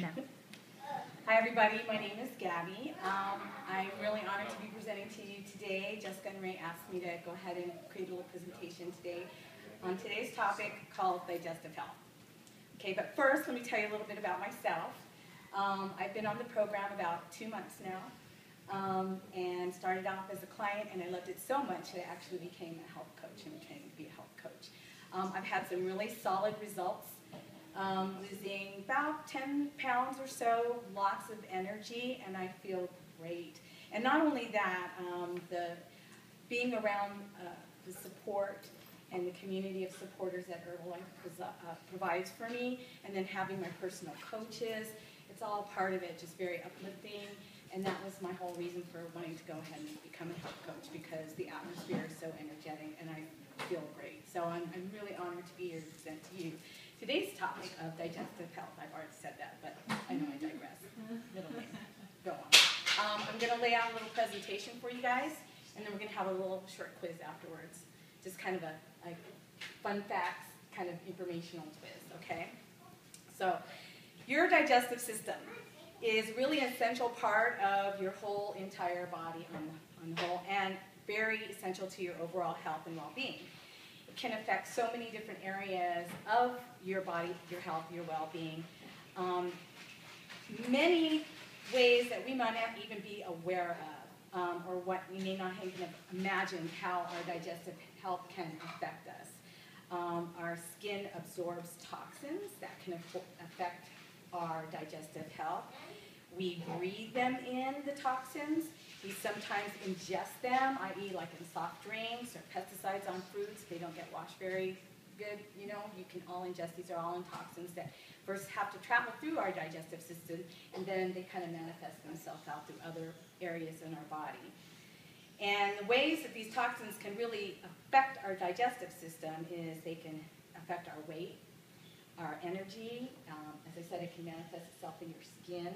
No. Hi everybody, my name is Gabby. I'm really honored to be presenting to you today. Jessica and Ray asked me to go ahead and create a little presentation today on today's topic called digestive health. Okay, but first let me tell you a little bit about myself. I've been on the program about 2 months now and started off as a client, and I loved it so much that I actually became a health coach and trained to be a health coach. I've had some really solid results. Losing about 10 pounds or so, lots of energy, and I feel great. And not only that, being around the support and the community of supporters that Herbalife provides for me, and then having my personal coaches, it's all part of it, just very uplifting. And that was my whole reason for wanting to go ahead and become a health coach, because the atmosphere is so energetic and I feel great. So I'm really honored to be here to present to you today's topic of digestive health. I've already said that, but I know I digress. Middle name. Go on. I'm going to lay out a little presentation for you guys, and then we're going to have a little short quiz afterwards. Just kind of a fun facts, kind of informational quiz, okay? So your digestive system is really an essential part of your whole entire body on the whole, and very essential to your overall health and well-being. It can affect so many different areas of your body, your health, your well-being. Many ways that we might not even be aware of, or what we may not even have imagined how our digestive health can affect us. Our skin absorbs toxins that can affect our digestive health. We breathe them in, the toxins. We sometimes ingest them, i.e. like in soft drinks or pesticides on fruits. They don't get washed very good, you know. You can all ingest. These are all toxins that first have to travel through our digestive system, and then they kind of manifest themselves out through other areas in our body. And the ways that these toxins can really affect our digestive system is they can affect our weight, our energy. As I said, it can manifest itself in your skin.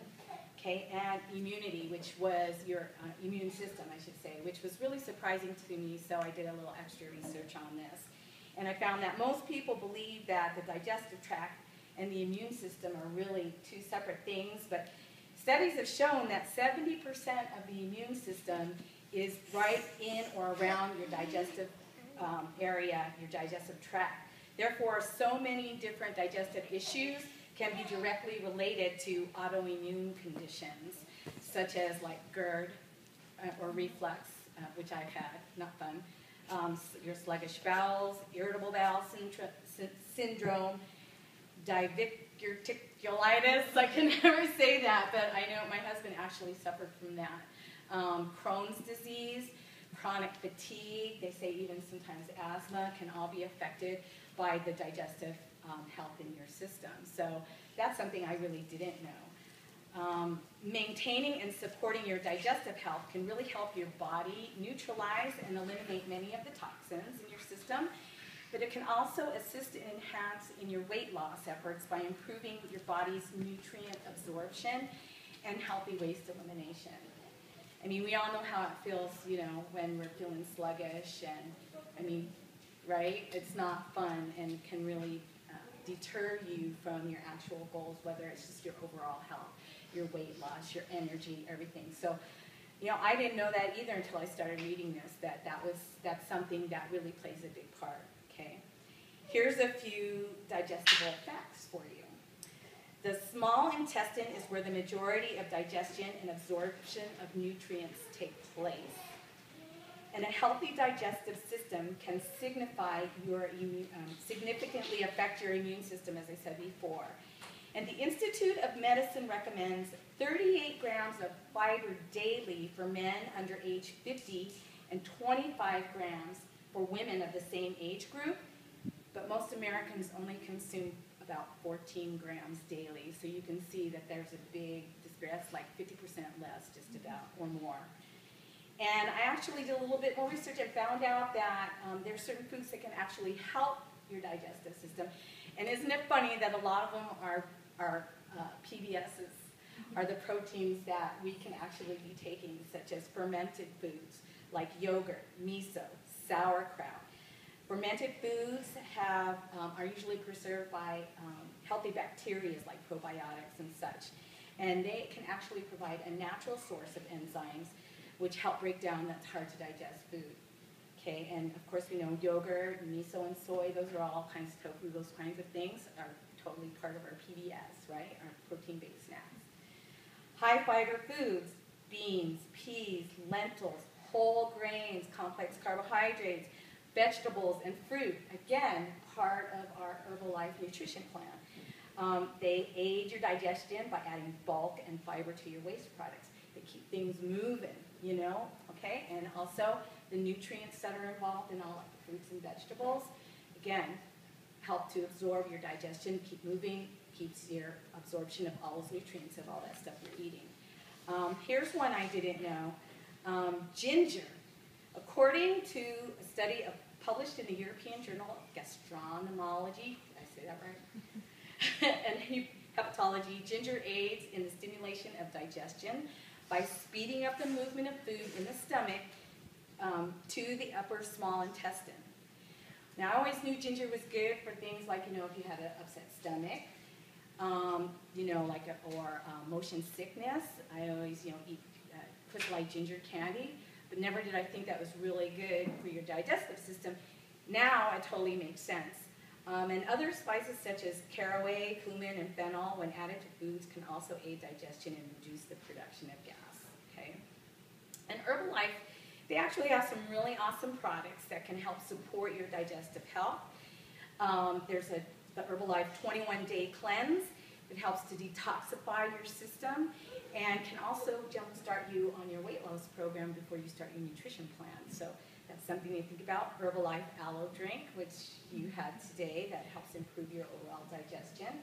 Okay, and immunity, which was your immune system, I should say, which was really surprising to me, so I did a little extra research on this. And I found that most people believe that the digestive tract and the immune system are really two separate things, but studies have shown that 70% of the immune system is right in or around your digestive area, your digestive tract. Therefore, so many different digestive issues can be directly related to autoimmune conditions, such as like GERD or reflux, which I've had, not fun, your sluggish bowels, irritable bowel syndrome, diverticulitis. I can never say that, but I know my husband actually suffered from that. Crohn's disease, chronic fatigue, they say even sometimes asthma can all be affected by the digestive health in your system. So that's something I really didn't know. Maintaining and supporting your digestive health can really help your body neutralize and eliminate many of the toxins in your system, but it can also assist and enhance in your weight loss efforts by improving your body's nutrient absorption and healthy waste elimination. I mean, we all know how it feels, you know, when we're feeling sluggish, and I mean, right? It's not fun and can really deter you from your actual goals, whether it's just your overall health, your weight loss, your energy, everything. So, you know, I didn't know that either until I started reading this, that's something that really plays a big part, okay? Here's a few digestible facts for you. The small intestine is where the majority of digestion and absorption of nutrients take place. And a healthy digestive system can significantly affect your immune system, as I said before. And the Institute of Medicine recommends 38 grams of fiber daily for men under age 50 and 25 grams for women of the same age group. But most Americans only consume about 14 grams daily. So you can see that there's a big disparity, like 50% less just about, or more. And I actually did a little bit more research and found out that there are certain foods that can actually help your digestive system. And isn't it funny that a lot of them are PBSs, are the proteins that we can actually be taking, such as fermented foods like yogurt, miso, sauerkraut. Fermented foods are usually preserved by healthy bacteria like probiotics and such. And they can actually provide a natural source of enzymes which help break down that hard to digest food. Okay, and of course we know yogurt, miso and soy, those are all kinds of tofu, those kinds of things are totally part of our PBS, right? Our protein-based snacks. High fiber foods, beans, peas, lentils, whole grains, complex carbohydrates, vegetables, and fruit. Again, part of our Herbalife nutrition plan. They aid your digestion by adding bulk and fiber to your waste products. They keep things moving, you know, okay? And also the nutrients that are involved in all the fruits and vegetables, again, help to absorb your digestion, keep moving, keeps your absorption of all those nutrients of all that stuff you're eating. Here's one I didn't know. Ginger. According to a study published in the European Journal of Gastroenterology, did I say that right? And hepatology, ginger aids in the stimulation of digestion by speeding up the movement of food in the stomach to the upper small intestine. Now, I always knew ginger was good for things like, you know, if you had an upset stomach, you know, like, or motion sickness. I always, you know, eat crystallized ginger candy, but never did I think that was really good for your digestive system. Now, it totally makes sense. And other spices such as caraway, cumin, and fennel, when added to foods, can also aid digestion and reduce the production of gas, okay? And Herbalife, they actually have some really awesome products that can help support your digestive health. There's the Herbalife 21-day cleanse that helps to detoxify your system and can also jumpstart you on your weight loss program before you start your nutrition plan. So that's something to think about. Herbalife Aloe Drink, which you had today, that helps improve your overall digestion.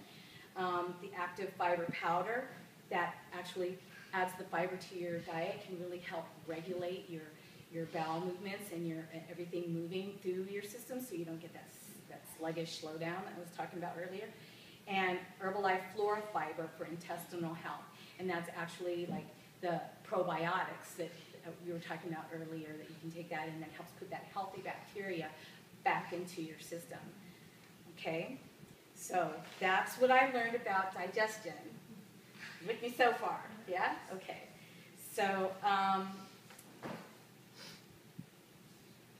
The Active Fiber Powder that actually adds the fiber to your diet can really help regulate your bowel movements and everything moving through your system so you don't get that sluggish slowdown that I was talking about earlier. And Herbalife Flora Fiber for intestinal health. And that's actually like the probiotics that we were talking about earlier, that you can take that and that helps put that healthy bacteria back into your system. Okay? So that's what I learned about digestion. With me so far? Yeah? Okay. So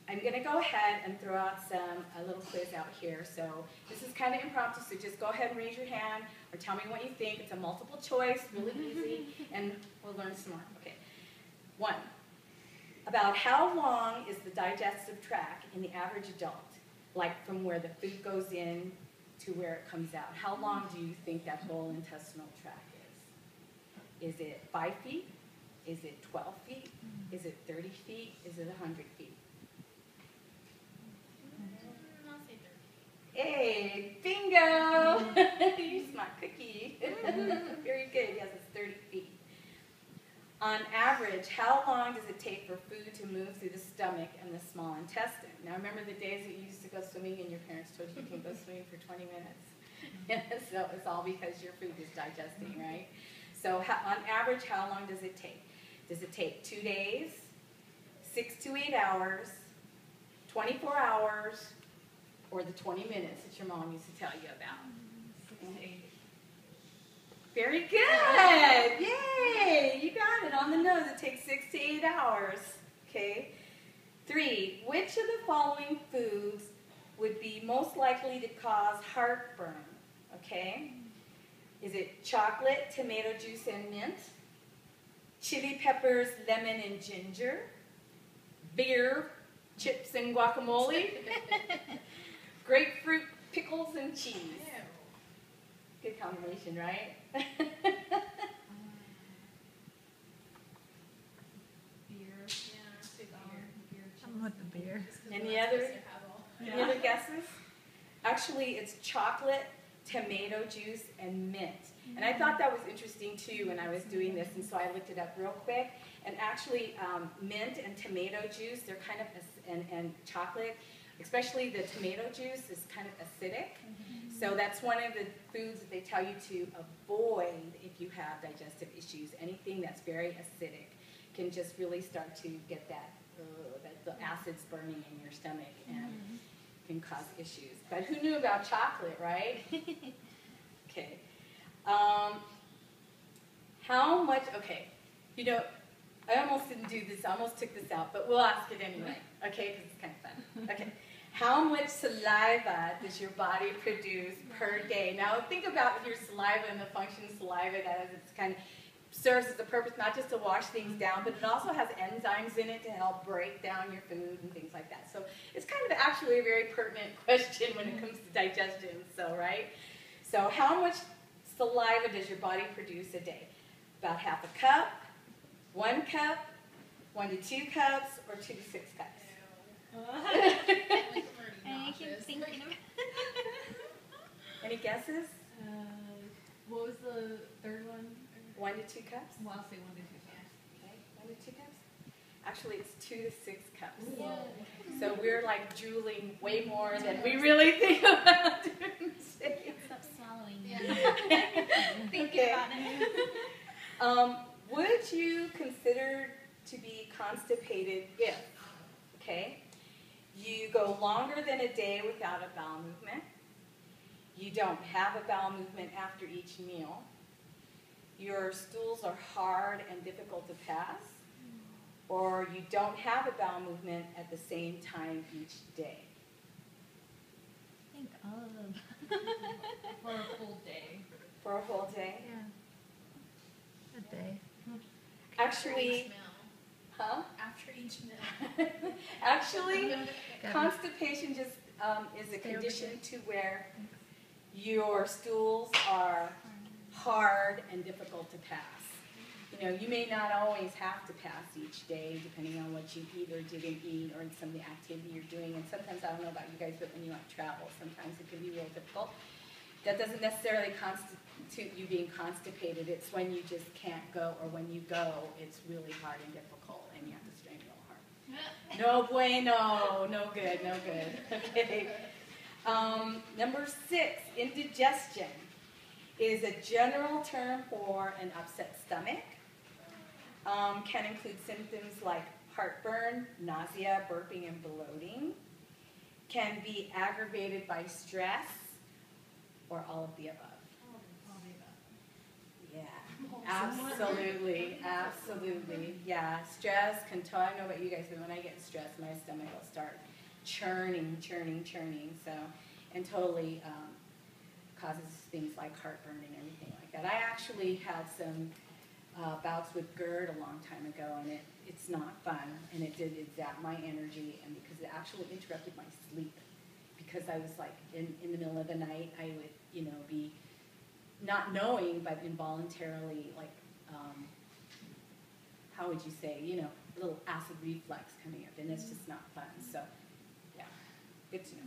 I'm going to go ahead and throw out a little quiz out here. So this is kind of impromptu, so just go ahead and raise your hand or tell me what you think. It's a multiple choice, really easy, and we'll learn some more. Okay. 1. About how long is the digestive tract in the average adult? Like from where the food goes in to where it comes out. How long do you think that whole intestinal tract is? Is it 5 feet? Is it 12 feet? Is it 30 feet? Is it 100 feet? Hey, bingo! You smart cookie. Very good. Yes, it's 30 feet. On average, how long does it take for food to move through the stomach and the small intestine? Now, remember the days that you used to go swimming and your parents told you you can go swimming for 20 minutes? So it's all because your food is digesting, right? So on average, how long does it take? Does it take 2 days, 6 to 8 hours, 24 hours, or the 20 minutes that your mom used to tell you about? Very good. Yay. You got it on the nose. It takes 6 to 8 hours. Okay. 3. Which of the following foods would be most likely to cause heartburn? Okay. Is it chocolate, tomato juice, and mint? Chili peppers, lemon, and ginger? Beer, chips, and guacamole? Grapefruit, pickles, and cheese? Good combination, right? I want the beer. Any other guesses? Actually, it's chocolate, tomato juice, and mint. And I thought that was interesting too when I was doing this, and so I looked it up real quick. And actually, mint and tomato juice, they're kind of, and chocolate, especially the tomato juice, is kind of acidic. So that's one of the foods that they tell you to avoid if you have digestive issues. Anything that's very acidic can just really start to get the acids burning in your stomach and can cause issues. But who knew about chocolate, right? Okay. How much, okay, you know, I almost didn't do this, I almost took this out, but we'll ask it anyway, okay, because it's kind of fun. Okay. How much saliva does your body produce per day? Now think about your saliva and the function of saliva that it's kind of serves as a purpose not just to wash things down, but it also has enzymes in it to help break down your food and things like that. So it's kind of actually a very pertinent question when it comes to digestion, so right? So how much saliva does your body produce a day? About half a cup, 1 cup, 1 to 2 cups, or 2 to 6 cups? I keep thinking of Any guesses? what was the third one? 1 to 2 cups? Well, I'll say 1 to 2 cups. Okay, 1 to 2 cups? Actually, it's 2 to 6 cups. Yeah. So we're like drooling way more than we really think about doing. Stop swallowing. Thinking Okay. about it. Would you consider to be constipated if, okay, you go longer than a day without a bowel movement, you don't have a bowel movement after each meal, your stools are hard and difficult to pass, or you don't have a bowel movement at the same time each day? I think all of them. For a full day. For a whole day? Yeah. A day. Actually, huh? After each meal. Actually, Got constipation just is a condition to where your stools are hard and difficult to pass. You know, you may not always have to pass each day depending on what you eat or didn't eat or some of the activity you're doing. And sometimes, I don't know about you guys, but when you travel, sometimes it can be real difficult. That doesn't necessarily constitute you being constipated. It's when you just can't go, or when you go, it's really hard and difficult and you have to strain real hard. No bueno, no good, no good. Okay. Number 6, indigestion is a general term for an upset stomach. Can include symptoms like heartburn, nausea, burping, and bloating. Can be aggravated by stress or all of the above. Yeah, absolutely, absolutely. Yeah, stress can tell. I don't know about you guys, but when I get stressed, my stomach will start churning. So, and totally causes things like heartburn and everything like that. I actually had some bouts with GERD a long time ago, and it's not fun, and it zapped my energy, and because it actually interrupted my sleep. Because I was like in the middle of the night, I would, you know, be not knowing, but involuntarily, like, how would you say, you know, a little acid reflux coming up, and it's just not fun. So, yeah, good to know.